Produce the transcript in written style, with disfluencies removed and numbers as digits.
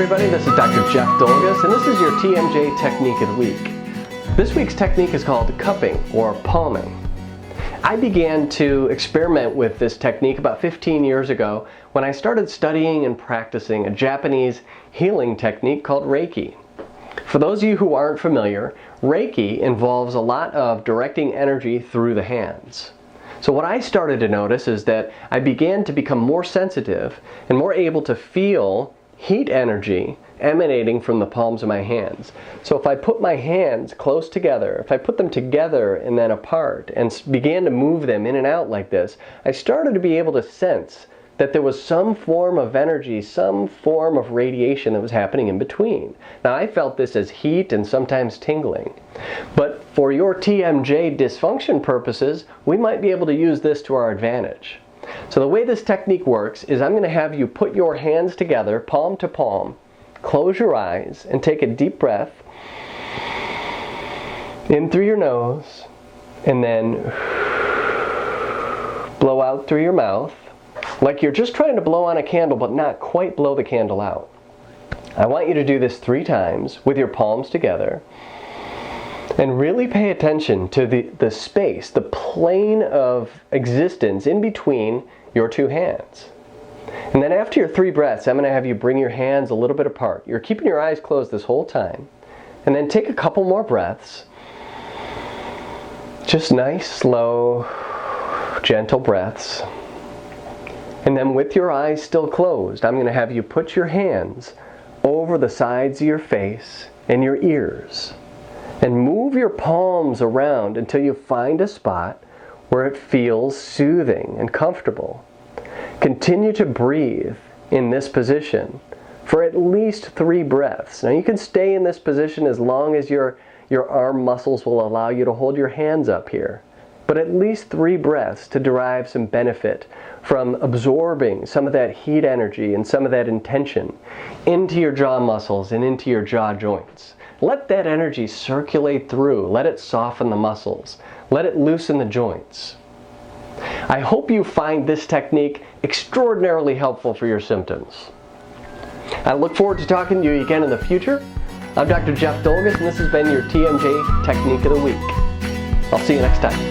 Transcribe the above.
everybody, this is Dr. Jeff Dolgus, and this is your TMJ Technique of the Week. This week's technique is called cupping or palming. I began to experiment with this technique about 15 years ago when I started studying and practicing a Japanese healing technique called Reiki. For those of you who aren't familiar, Reiki involves a lot of directing energy through the hands. So what I started to notice is that I began to become more sensitive and more able to feel heat energy emanating from the palms of my hands. So if I put my hands close together, if I put them together and then apart and began to move them in and out like this, I started to be able to sense that there was some form of energy, some form of radiation that was happening in between. Now I felt this as heat and sometimes tingling. But for your TMJ dysfunction purposes, we might be able to use this to our advantage. So the way this technique works is I'm going to have you put your hands together, palm to palm, close your eyes, and take a deep breath in through your nose, and then blow out through your mouth, like you're just trying to blow on a candle but not quite blow the candle out. I want you to do this 3 times with your palms together. And really pay attention to the space, the plane of existence in between your 2 hands. And then after your 3 breaths, I'm going to have you bring your hands a little bit apart. You're keeping your eyes closed this whole time. And then take a couple more breaths. Just nice, slow, gentle breaths. And then with your eyes still closed, I'm going to have you put your hands over the sides of your face and your ears. And move your palms around until you find a spot where it feels soothing and comfortable. Continue to breathe in this position for at least 3 breaths. Now you can stay in this position as long as your arm muscles will allow you to hold your hands up here. But at least 3 breaths to derive some benefit from absorbing some of that heat energy and some of that intention into your jaw muscles and into your jaw joints. Let that energy circulate through. Let it soften the muscles. Let it loosen the joints. I hope you find this technique extraordinarily helpful for your symptoms. I look forward to talking to you again in the future. I'm Dr. Jeff Dolgus, and this has been your TMJ Technique of the Week. I'll see you next time.